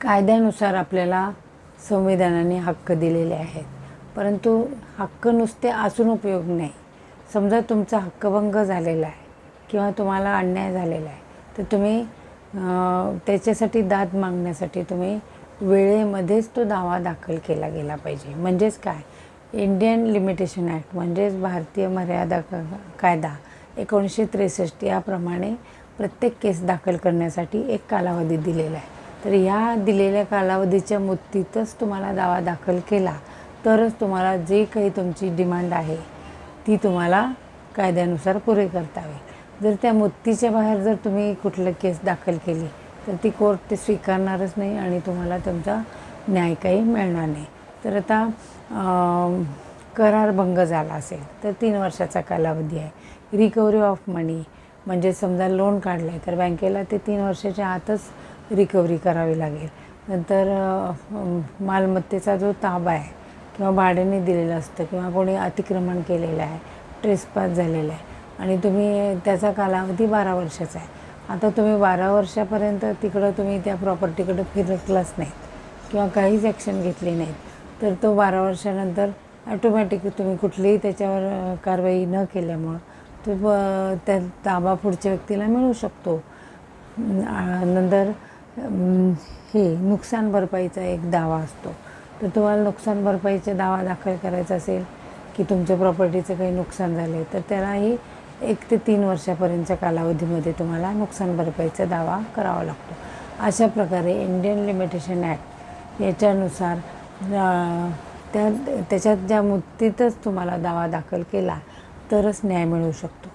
कायद्यानुसार आपल्याला संविधानाने हक्क दिलेले आहेत, परंतु हक्क नुसते असून उपयोग नाही. समजा तुमचा हक्कभंग झालेला आहे किंवा तुम्हाला अन्याय झालेला आहे, तर तुम्ही त्याच्यासाठी दाद मागण्यासाठी तुम्ही वेळेमध्येच तो दावा दाखल केला गेला पाहिजे. म्हणजेच काय, इंडियन लिमिटेशन ॲक्ट म्हणजेच भारतीय मर्यादा कायदा 1963 याप्रमाणे प्रत्येक केस दाखल करण्यासाठी एक कालावधी दिलेला आहे. तर ह्या दिलेल्या कालावधीच्या मुदतीतच तुम्हाला दावा दाखल केला तरच तुम्हाला जे काही तुमची डिमांड आहे ती तुम्हाला कायद्यानुसार पुरे करता येईल. जर त्या मुदतीच्या बाहेर जर तुम्ही कुठलं केस दाखल केली तर ती कोर्ट ते स्वीकारणारच नाही आणि तुम्हाला तुमचा न्याय काही मिळणार नाही. तर आता करारभंग झाला असेल तर 3 वर्षाचा कालावधी आहे. रिकव्हरी ऑफ मनी म्हणजे समजा लोन काढलं आहे तर बँकेला ते 3 वर्षाच्या आतच रिकव्हरी करावी लागेल. नंतर मालमत्तेचा जो ताबा आहे किंवा भाड्याने दिलेलं असतं किंवा कोणी अतिक्रमण केलेलं आहे, ट्रेसपास झालेलं आहे आणि तुम्ही त्याचा कालावधी 12 वर्षाचा आहे. आता तुम्ही 12 वर्षापर्यंत तिकडं तुम्ही त्या प्रॉपर्टीकडं फिरकलाच नाहीत किंवा काहीच ॲक्शन घेतली नाहीत, तर तो 12 वर्षानंतर ॲटोमॅटिक तुम्ही कुठलीही त्याच्यावर कारवाई न केल्यामुळं तो त्या ताबा पुढच्या व्यक्तीला मिळू शकतो. नंतर हे नुकसान भरपाईचा एक दावा असतो. तर तुम्हाला नुकसान भरपाईचा दावा दाखल करायचा असेल की तुमच्या प्रॉपर्टीचं काही नुकसान झालं आहे तर त्यालाही 1 ते 3 वर्षापर्यंतच्या कालावधीमध्ये तुम्हाला नुकसान भरपाईचा दावा करावा लागतो. अशा प्रकारे इंडियन लिमिटेशन ॲक्ट याच्यानुसार त्याच्यात ज्या मुदतीतच तुम्हाला दावा दाखल केला तरच न्याय मिळू शकतो.